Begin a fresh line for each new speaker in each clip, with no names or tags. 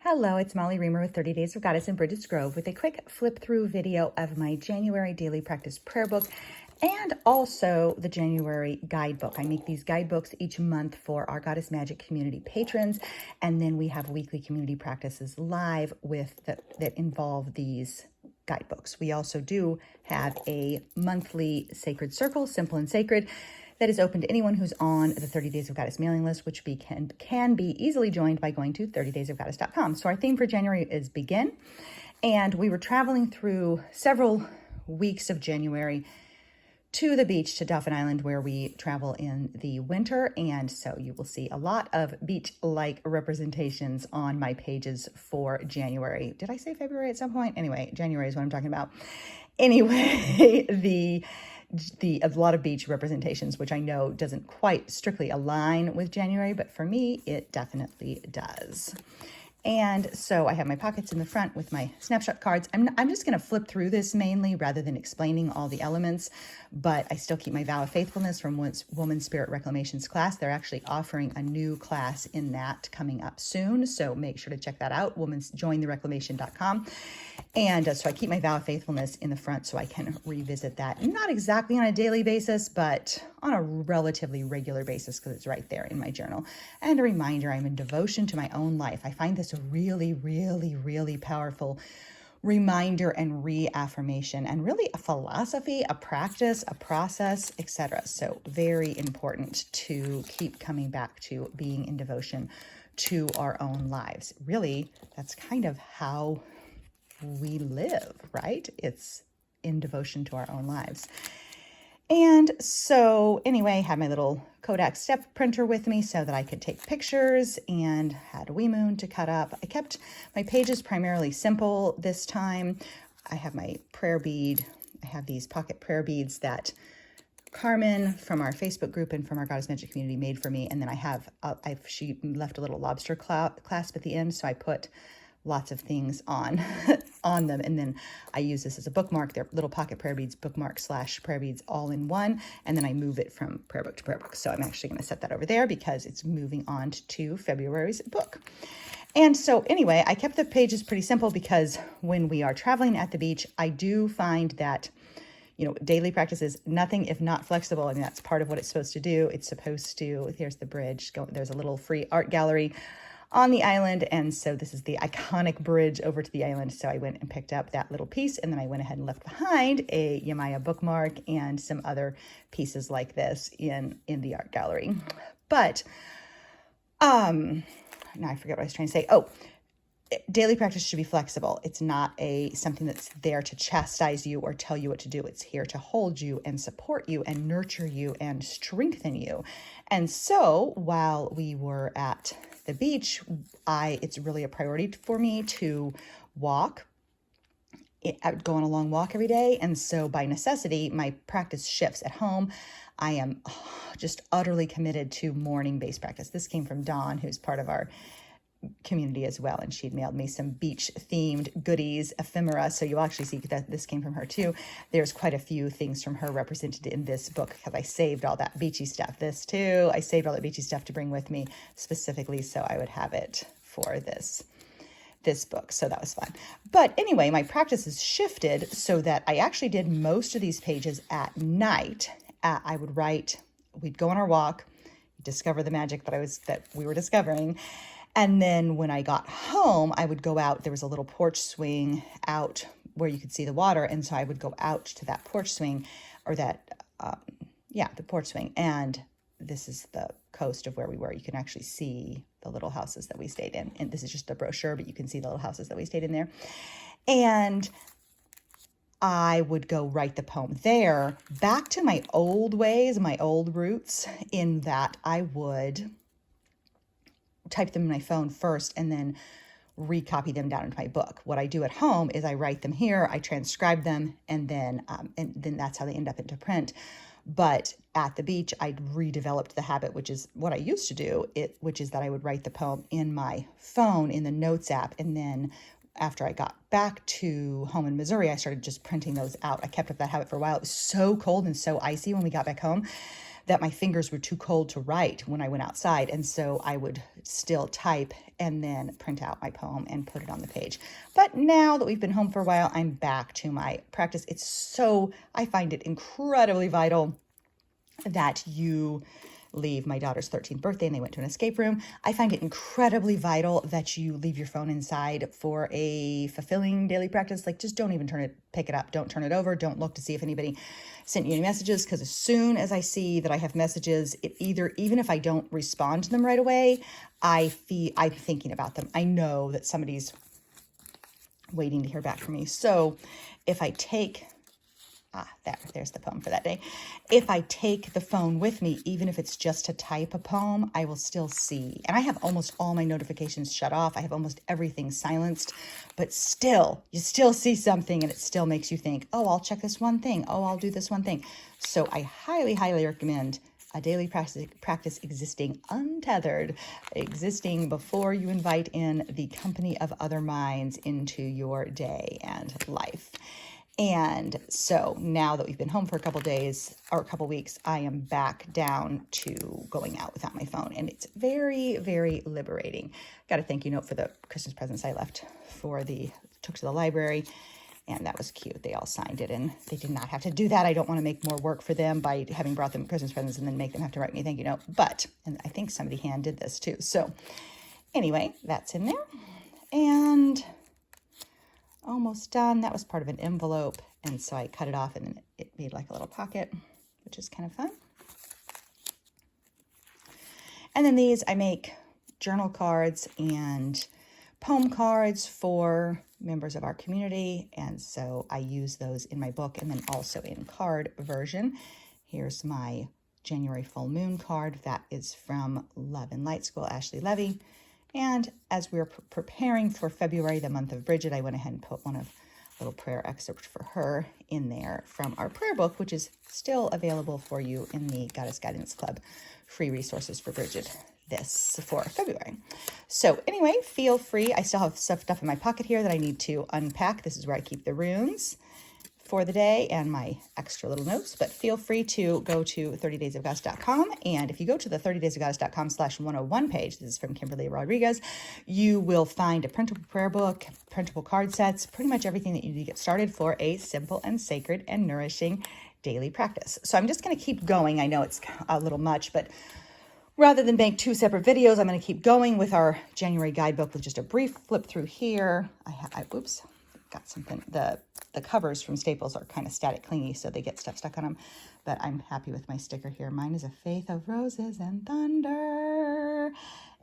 Hello, it's Molly Reamer with 30 Days of Goddess in Bridget's Grove with a quick flip through video of my January daily practice prayer book and also the January guidebook. I make these guidebooks each month for our Goddess Magic community patrons, and then we have weekly community practices live that involve these guidebooks. We also do have a monthly sacred circle, simple and sacred, that is open to anyone who's on the 30 Days of Goddess mailing list, which can be easily joined by going to 30daysofgoddess.com. So our theme for January is begin. And we were traveling through several weeks of January to the beach, to Dauphin Island, where we travel in the winter. And so you will see a lot of beach-like representations on my pages for January. Did I say February at some point? Anyway, January is what I'm talking about. Anyway, a lot of beach representations, which I know doesn't quite strictly align with January, but for me, it definitely does. And so I have my pockets in the front with my snapshot cards. I'm just going to flip through this mainly rather than explaining all the elements, but I still keep my vow of faithfulness from Woman Spirit Reclamations class. They're actually offering a new class in that coming up soon, so make sure to check that out, jointhereclamation.com. And so I keep my vow of faithfulness in the front so I can revisit that, not exactly on a daily basis, but on a relatively regular basis because it's right there in my journal. And a reminder, I'm in devotion to my own life. I find this a really, really, really powerful reminder and reaffirmation, and really a philosophy, a practice, a process, etc. So very important to keep coming back to being in devotion to our own lives. Really, that's kind of how we live, right? It's in devotion to our own lives. And so anyway, had my little Kodak step printer with me so that I could take pictures, and had a wee moon to cut up. I kept my pages primarily simple this time. I have my prayer bead. I have these pocket prayer beads that Carmen from our Facebook group and from our Goddess Magic community made for me. And then she left a little lobster clasp at the end, so I put lots of things on them. And then I use this as a bookmark. They're little pocket prayer beads, bookmark / prayer beads all in one. And then I move it from prayer book to prayer book. So I'm actually going to set that over there because it's moving on to February's book. And so anyway, I kept the pages pretty simple because when we are traveling at the beach, I do find that, daily practice is nothing if not flexible. I mean, that's part of what it's supposed to do. It's supposed to, here's the bridge. There's a little free art gallery on the island, and so this is the iconic bridge over to the island. So I went and picked up that little piece, and then I went ahead and left behind a Yamaya bookmark and some other pieces like this in the art gallery. But now I forget what I was trying to say. Daily practice should be flexible. It's not something that's there to chastise you or tell you what to do. It's here to hold you and support you and nurture you and strengthen you. And so while we were at the beach, it's really a priority for me to walk. I would go on a long walk every day. And so by necessity, my practice shifts. At home, I am just utterly committed to morning-based practice. This came from Dawn, who's part of our community as well, and she'd mailed me some beach themed goodies, ephemera, so you'll actually see that this came from her too. There's quite a few things from her represented in this book because I saved all that beachy stuff. This too, I saved all that beachy stuff to bring with me specifically so I would have it for this book. So that was fun. But anyway, my practice has shifted so that I actually did most of these pages at night. I would write, we'd go on our walk, discover the magic that we were discovering. And then when I got home, I would go out. There was a little porch swing out where you could see the water. And so I would go out to that porch swing the porch swing. And this is the coast of where we were. You can actually see the little houses that we stayed in. And this is just a brochure, but you can see the little houses that we stayed in there. And I would go write the poem there, back to my old ways, my old roots, in that I would type them in my phone first and then recopy them down into my book. What I do at home is I write them here, I transcribe them, and then that's how they end up into print. But at the beach, I redeveloped the habit, which is what I used to do, which is that I would write the poem in my phone in the Notes app, and then after I got back to home in Missouri, I started just printing those out. I kept up that habit for a while. It was so cold and so icy when we got back home that my fingers were too cold to write when I went outside. And so I would still type and then print out my poem and put it on the page. But now that we've been home for a while, I'm back to my practice. I find it incredibly vital that you leave my daughter's 13th birthday and they went to an escape room. I find it incredibly vital that you leave your phone inside for a fulfilling daily practice. Like, just don't even pick it up. Don't turn it over. Don't look to see if anybody sent you any messages, because as soon as I see that I have messages, even if I don't respond to them right away, I'm thinking about them. I know that somebody's waiting to hear back from me. So if I take there's the poem for that day. If I take the phone with me, even if it's just to type a poem, I will still see. And I have almost all my notifications shut off. I have almost everything silenced, but still, you still see something and it still makes you think, oh, I'll check this one thing. Oh, I'll do this one thing. So I highly, highly recommend a daily practice existing untethered, existing before you invite in the company of other minds into your day and life. And so now that we've been home for a couple days or a couple weeks, I am back down to going out without my phone. And it's very, very liberating. Got a thank you note for the Christmas presents I took to the library. And that was cute. They all signed it, and they did not have to do that. I don't want to make more work for them by having brought them Christmas presents and then make them have to write me a thank you note. And I think somebody hand did this too. So anyway, that's in there. And almost done. That was part of an envelope, and so I cut it off and then it made like a little pocket, which is kind of fun. And then these, I make journal cards and poem cards for members of our community, and so I use those in my book and then also in card version. Here's my January full moon card. That is from Love and Light School, Ashley Levy. And as we were preparing for February, the month of Bridget, I went ahead and put one of little prayer excerpt for her in there from our prayer book, which is still available for you in the Goddess Guidance Club free resources for Bridget for February. So anyway, feel free. I still have stuff in my pocket here that I need to unpack. This is where I keep the runes for the day and my extra little notes, but feel free to go to 30daysofgoddess.com. And if you go to the 30daysofgoddess.com/101 page, this is from Kimberly Rodriguez, you will find a printable prayer book, printable card sets, pretty much everything that you need to get started for a simple and sacred and nourishing daily practice. So I'm just going to keep going. I know it's a little much, but rather than make two separate videos, I'm going to keep going with our January guidebook with just a brief flip through here. Oops, got something. The covers from Staples are kind of static clingy, so they get stuff stuck on them, but I'm happy with my sticker here. Mine is a faith of roses and thunder,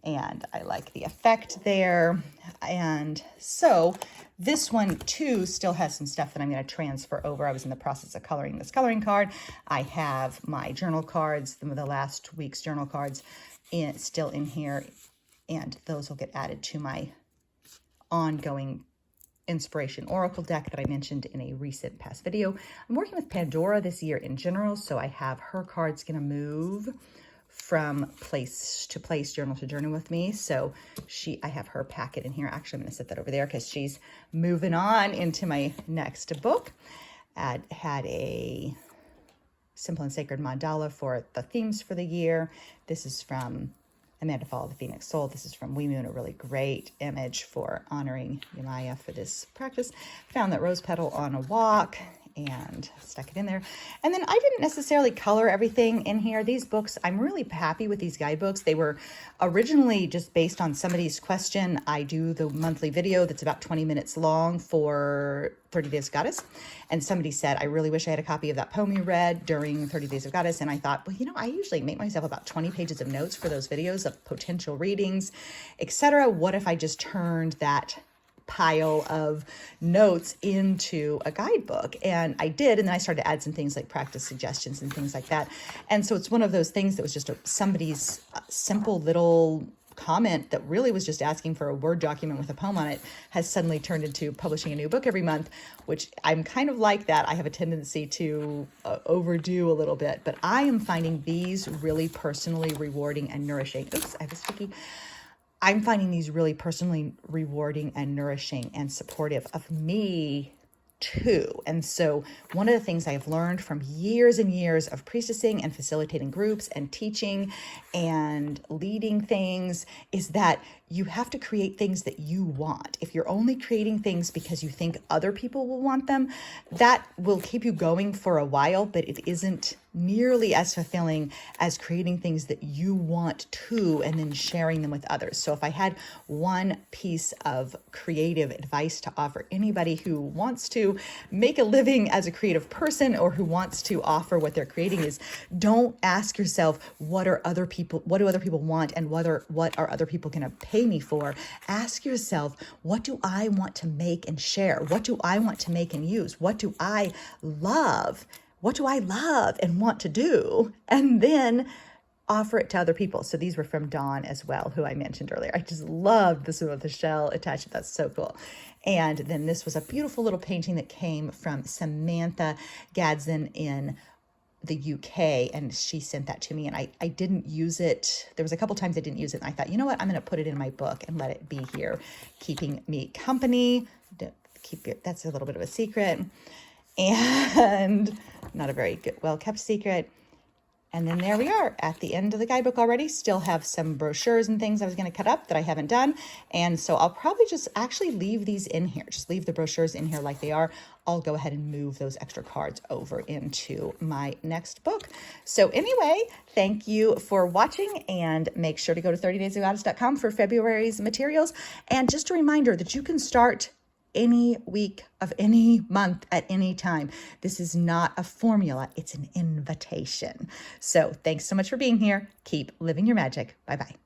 and I like the effect there. And so this one too still has some stuff that I'm going to transfer over. I was in the process of coloring this coloring card. I have my journal cards, some of the last week's journal cards still in here, and those will get added to my ongoing inspiration oracle deck that I mentioned in a recent past video. I'm working with Pandora this year in general, so I have her cards going to move from place to place, journal to journal with me. So I have her packet in here. Actually, I'm going to set that over there because she's moving on into my next book. I had a simple and sacred mandala for the themes for the year. This is from Amanda Fall of the Phoenix Soul. This is from We Moon, a really great image for honoring Yemaya for this practice. Found that rose petal on a walk and stuck it in there. And then I didn't necessarily color everything in here. These books, I'm really happy with these guidebooks. They were originally just based on somebody's question. I do the monthly video that's about 20 minutes long for 30 Days of Goddess. And somebody said, I really wish I had a copy of that poem you read during 30 Days of Goddess. And I thought, well, I usually make myself about 20 pages of notes for those videos of potential readings, etc. What if I just turned that pile of notes into a guidebook? And I did, and then I started to add some things like practice suggestions and things like that. And so it's one of those things that was just somebody's simple little comment that really was just asking for a Word document with a poem on it has suddenly turned into publishing a new book every month, which I'm kind of like that. I have a tendency to overdo a little bit, but I am finding these really personally rewarding and nourishing. Oops, I have a sticky. I'm finding these really personally rewarding and nourishing and supportive of me too. And so one of the things I've learned from years and years of priestessing and facilitating groups and teaching and leading things is that you have to create things that you want. If you're only creating things because you think other people will want them, that will keep you going for a while, but it isn't nearly as fulfilling as creating things that you want to and then sharing them with others. So if I had one piece of creative advice to offer anybody who wants to make a living as a creative person or who wants to offer what they're creating is, don't ask yourself, what do other people want and what are other people going to pay me for? Ask yourself, what do I want to make and share? What do I want to make and use? What do I love? What do I love and want to do? And then offer it to other people. So these were from Dawn as well, who I mentioned earlier. I just loved this one with the shell attached. That's so cool. And then this was a beautiful little painting that came from Samantha Gadsden in the UK, and she sent that to me, and I didn't use it. There was a couple times I didn't use it, and I thought, you know what, I'm going to put it in my book and let it be here, keeping me company. That's a little bit of a secret, and not a very good, well-kept secret. And then there we are at the end of the guidebook already. Still have some brochures and things I was going to cut up that I haven't done. And so I'll probably just actually leave these in here. Just leave the brochures in here like they are. I'll go ahead and move those extra cards over into my next book. So anyway, thank you for watching, and make sure to go to 30daysofgoddess.com for February's materials. And just a reminder that you can start any week of any month at any time. This is not a formula, it's an invitation. So thanks so much for being here. Keep living your magic. Bye-bye.